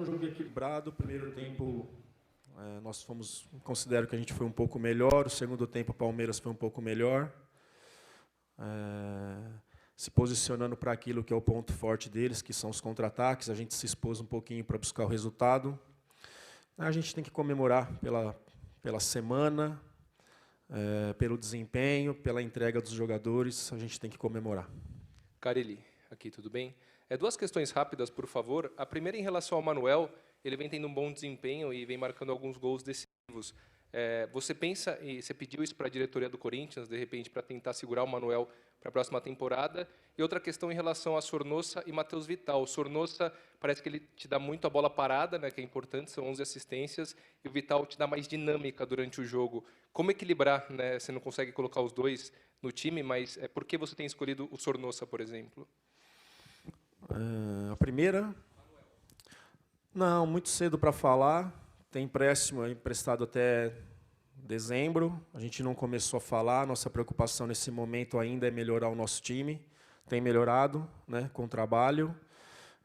um jogo equilibrado. O primeiro tempo, considero que a gente foi um pouco melhor. O segundo tempo, o Palmeiras foi um pouco melhor. Se posicionando para aquilo que é o ponto forte deles, que são os contra-ataques. A gente se expôs um pouquinho para buscar o resultado. A gente tem que comemorar pela semana, pelo desempenho, pela entrega dos jogadores. A gente tem que comemorar. Carille, aqui, tudo bem? Duas questões rápidas, por favor. A primeira em relação ao Manuel, ele vem tendo um bom desempenho e vem marcando alguns gols decisivos. Você pensa, e você pediu isso para a diretoria do Corinthians, de repente, para tentar segurar o Manuel para a próxima temporada? E outra questão em relação a Sornossa e Matheus Vital. O Sornossa parece que ele te dá muito a bola parada, né, que é importante, são 11 assistências, e o Vital te dá mais dinâmica durante o jogo. Como equilibrar, né? Você não consegue colocar os dois no time, mas por que você tem escolhido o Sornossa, por exemplo? A primeira? Não, muito cedo para falar. Tem empréstimo emprestado até dezembro. A gente não começou a falar. Nossa preocupação nesse momento ainda é melhorar o nosso time. Tem melhorado, né, com o trabalho.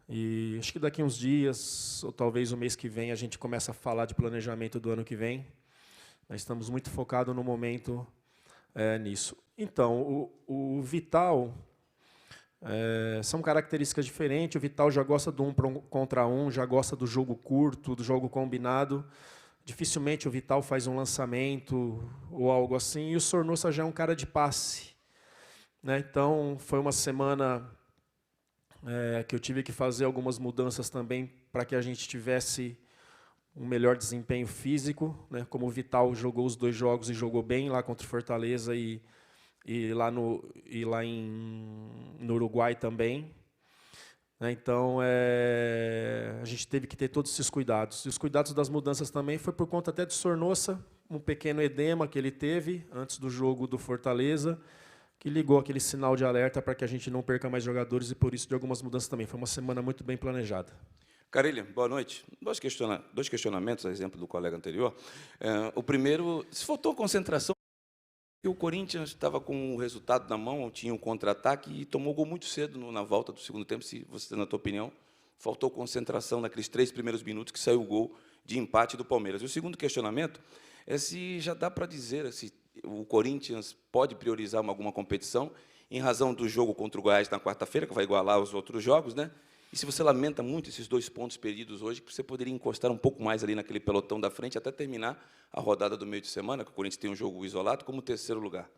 E acho que daqui uns dias, ou talvez o mês que vem, a gente começa a falar de planejamento do ano que vem. Nós estamos muito focados no momento nisso. Então, o Vital... são características diferentes. O Vital já gosta do 1 contra 1, já gosta do jogo curto, do jogo combinado. Dificilmente o Vital faz um lançamento ou algo assim. E o Sornossa já é um cara de passe, né? Então, foi uma semana que eu tive que fazer algumas mudanças também para que a gente tivesse um melhor desempenho físico, né? Como o Vital jogou os 2 jogos e jogou bem lá contra o Fortaleza e lá no Uruguai também. Então, a gente teve que ter todos esses cuidados. E os cuidados das mudanças também foi por conta até de Sornossa, um pequeno edema que ele teve antes do jogo do Fortaleza, que ligou aquele sinal de alerta para que a gente não perca mais jogadores, e por isso de algumas mudanças também. Foi uma semana muito bem planejada. Carille, boa noite. Dois questionamentos, a exemplo do colega anterior. O primeiro, se faltou concentração, o Corinthians estava com o resultado na mão, tinha um contra-ataque e tomou gol muito cedo na volta do segundo tempo, se você, na tua opinião, faltou concentração naqueles 3 primeiros minutos que saiu o gol de empate do Palmeiras. E o segundo questionamento é se já dá para dizer se o Corinthians pode priorizar alguma competição em razão do jogo contra o Goiás na quarta-feira, que vai igualar os outros jogos, né? E se você lamenta muito esses 2 pontos perdidos hoje, que você poderia encostar um pouco mais ali naquele pelotão da frente, até terminar a rodada do meio de semana, que o Corinthians tem um jogo isolado, como 3º lugar.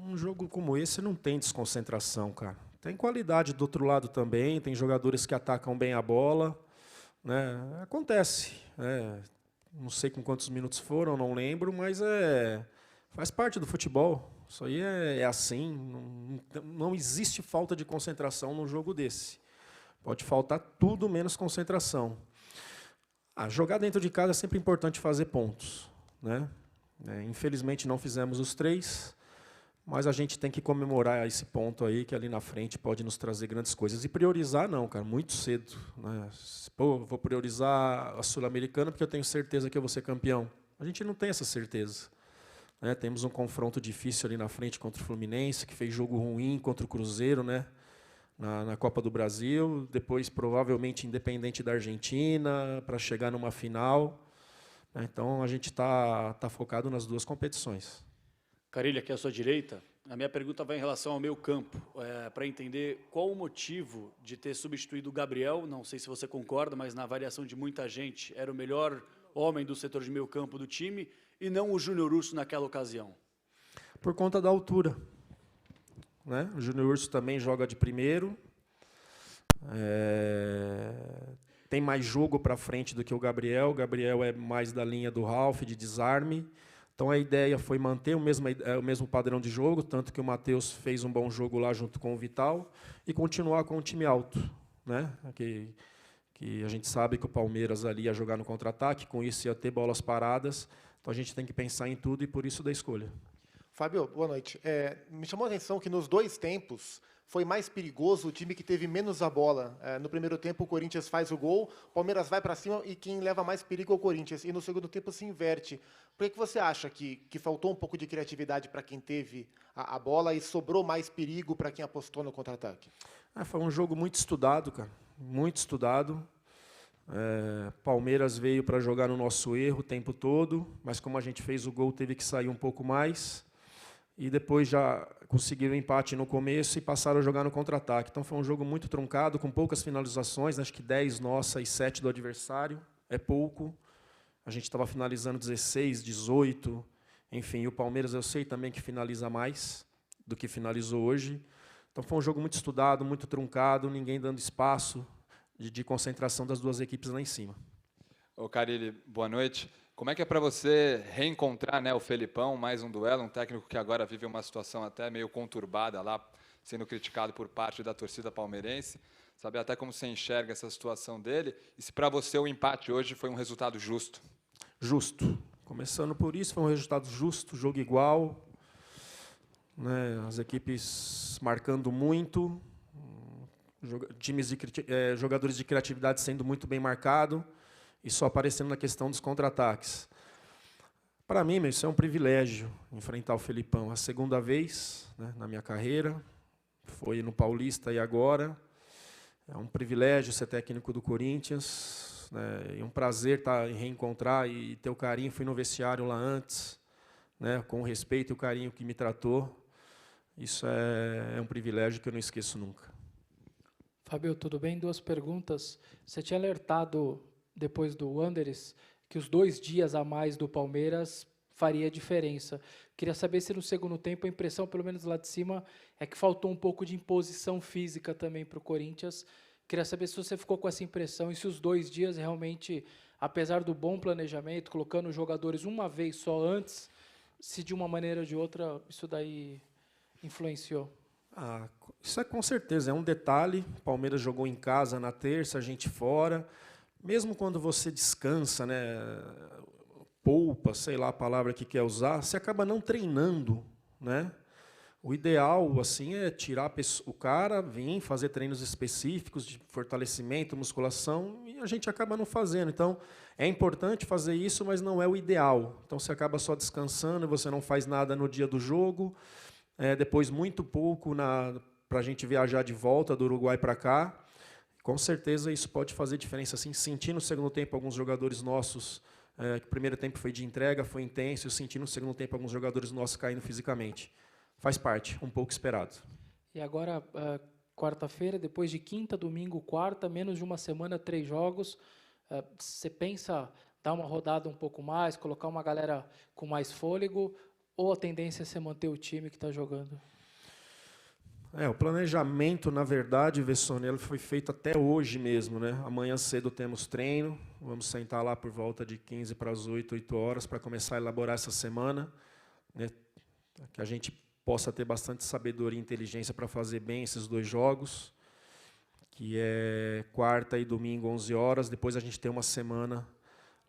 Um jogo como esse não tem desconcentração, cara. Tem qualidade do outro lado também, tem jogadores que atacam bem a bola, né? Acontece. Não sei com quantos minutos foram, não lembro, mas faz parte do futebol. Isso aí é assim, não existe falta de concentração num jogo desse. Pode faltar tudo menos concentração. Jogar dentro de casa é sempre importante fazer pontos, né? Infelizmente não fizemos os 3, mas a gente tem que comemorar esse ponto aí, que ali na frente pode nos trazer grandes coisas. E priorizar não, cara, muito cedo, né? Pô, vou priorizar a Sul-Americana porque eu tenho certeza que eu vou ser campeão. A gente não tem essa certeza. Temos um confronto difícil ali na frente contra o Fluminense, que fez jogo ruim contra o Cruzeiro, né, na Copa do Brasil. Depois, provavelmente, Independente da Argentina, para chegar numa final. Então, a gente está focado nas 2 competições. Carille, aqui à sua direita. A minha pergunta vai em relação ao meio campo, para entender qual o motivo de ter substituído o Gabriel. Não sei se você concorda, mas na avaliação de muita gente, era o melhor homem do setor de meio campo do time, e não o Júnior Urso naquela ocasião? Por conta da altura, né? O Júnior Urso também joga de primeiro. Tem mais jogo para frente do que o Gabriel. O Gabriel é mais da linha do Ralf, de desarme. Então, a ideia foi manter o mesmo padrão de jogo, tanto que o Matheus fez um bom jogo lá junto com o Vital, e continuar com o time alto, né? Que a gente sabe que o Palmeiras ali ia jogar no contra-ataque, com isso ia ter bolas paradas. Então, a gente tem que pensar em tudo e, por isso, da escolha. Fábio, boa noite. Me chamou a atenção que, nos 2 tempos, foi mais perigoso o time que teve menos a bola. No primeiro tempo, o Corinthians faz o gol, o Palmeiras vai para cima e quem leva mais perigo é o Corinthians. E, no segundo tempo, se inverte. Por que você acha que faltou um pouco de criatividade para quem teve a bola e sobrou mais perigo para quem apostou no contra-ataque? Foi um jogo muito estudado, cara. Muito estudado. Palmeiras veio para jogar no nosso erro o tempo todo, mas como a gente fez o gol, teve que sair um pouco mais. E depois já conseguiram o empate no começo e passaram a jogar no contra-ataque. Então foi um jogo muito truncado, com poucas finalizações, acho que 10 nossa e 7 do adversário, é pouco. A gente estava finalizando 16, 18, enfim, o Palmeiras eu sei também que finaliza mais do que finalizou hoje. Então foi um jogo muito estudado, muito truncado, ninguém dando espaço de concentração das duas equipes lá em cima. Ô Carille, boa noite. Como é que é para você reencontrar, né, o Felipão, mais um duelo, um técnico que agora vive uma situação até meio conturbada lá, sendo criticado por parte da torcida palmeirense, saber até como você enxerga essa situação dele, e se para você o empate hoje foi um resultado justo? Justo. Começando por isso, foi um resultado justo, jogo igual, né, as equipes marcando muito, jogadores de criatividade sendo muito bem marcados, e só aparecendo na questão dos contra-ataques. Para mim, isso é um privilégio, enfrentar o Felipão. A segunda vez, né, na minha carreira, foi no Paulista e agora. É um privilégio ser técnico do Corinthians, né, e um prazer reencontrar e ter o carinho. Fui no vestiário lá antes, né, com o respeito e o carinho que me tratou. Isso é um privilégio que eu não esqueço nunca. Fábio, tudo bem? 2 perguntas. Você tinha alertado, depois do Wanderers, que os 2 dias a mais do Palmeiras faria diferença. Queria saber se no segundo tempo a impressão, pelo menos lá de cima, é que faltou um pouco de imposição física também para o Corinthians. Queria saber se você ficou com essa impressão e se os 2 dias realmente, apesar do bom planejamento, colocando os jogadores uma vez só antes, se de uma maneira ou de outra isso daí influenciou. Isso é com certeza, é um detalhe. O Palmeiras jogou em casa na terça, a gente fora. Mesmo quando você descansa, né, poupa, sei lá a palavra que quer usar, você acaba não treinando, né? O ideal assim é tirar o cara, vir fazer treinos específicos de fortalecimento, musculação, e a gente acaba não fazendo. Então, é importante fazer isso, mas não é o ideal. Então, você acaba só descansando, você não faz nada no dia do jogo. Depois, muito pouco para a gente viajar de volta do Uruguai para cá. Com certeza isso pode fazer diferença. Assim, senti no segundo tempo alguns jogadores nossos, que o primeiro tempo foi de entrega, foi intenso, eu senti no segundo tempo alguns jogadores nossos caindo fisicamente. Faz parte, um pouco esperado. E agora, quarta-feira, depois de quinta, domingo, quarta, menos de uma semana, 3 jogos, você pensa dar uma rodada um pouco mais, colocar uma galera com mais fôlego, ou a tendência é você manter o time que está jogando? O planejamento, na verdade, Vessone, foi feito até hoje mesmo, né? Amanhã cedo temos treino, vamos sentar lá por volta de 15 para as 8 horas, para começar a elaborar essa semana, né? Que a gente possa ter bastante sabedoria e inteligência para fazer bem esses 2 jogos, que é quarta e domingo, 11 horas, depois a gente tem uma semana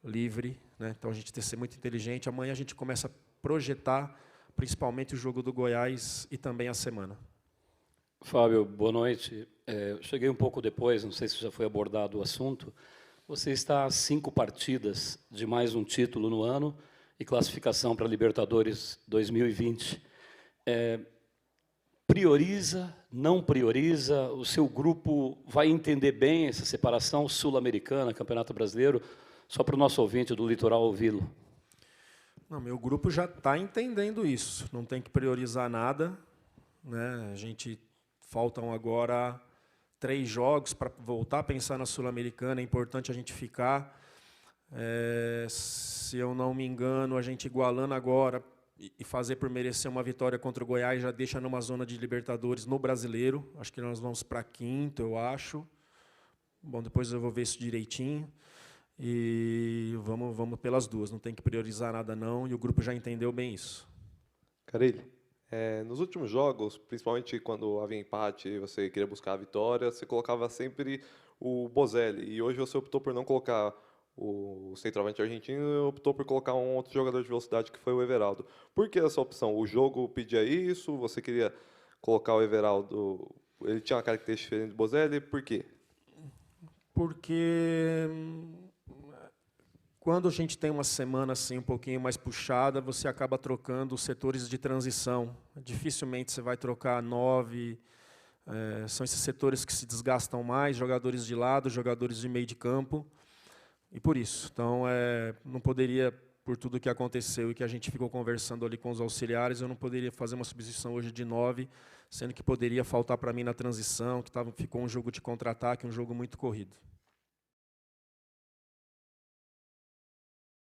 livre, né? Então a gente tem que ser muito inteligente. Amanhã a gente começa a projetar, principalmente o jogo do Goiás e também a semana. Fábio, boa noite. Eu cheguei um pouco depois, não sei se já foi abordado o assunto. Você está a 5 partidas de mais um título no ano e classificação para a Libertadores 2020. Prioriza, não prioriza? O seu grupo vai entender bem essa separação sul-americana, Campeonato Brasileiro? Só para o nosso ouvinte do litoral ouvi-lo. Não, meu grupo já está entendendo isso. Não tem que priorizar nada, né? Faltam agora 3 jogos para voltar a pensar na Sul-Americana. É importante a gente ficar. Se eu não me engano, a gente igualando agora e fazer por merecer uma vitória contra o Goiás já deixa numa zona de Libertadores no Brasileiro. Acho que nós vamos para 5º, eu acho. Bom, depois eu vou ver isso direitinho. E vamos pelas 2. Não tem que priorizar nada, não. E o grupo já entendeu bem isso. Carille, nos últimos jogos, principalmente quando havia empate e você queria buscar a vitória, você colocava sempre o Bozelli. E hoje você optou por não colocar o centroavante argentino e optou por colocar um outro jogador de velocidade, que foi o Everaldo. Por que essa opção? O jogo pedia isso? Você queria colocar o Everaldo? Ele tinha uma característica diferente do Bozelli? Por quê? Porque quando a gente tem uma semana assim um pouquinho mais puxada, você acaba trocando os setores de transição. Dificilmente você vai trocar 9. São esses setores que se desgastam mais, jogadores de lado, jogadores de meio de campo. E por isso. Então, não poderia, por tudo que aconteceu e que a gente ficou conversando ali com os auxiliares, eu não poderia fazer uma substituição hoje de 9, sendo que poderia faltar para mim na transição, que ficou um jogo de contra-ataque, um jogo muito corrido.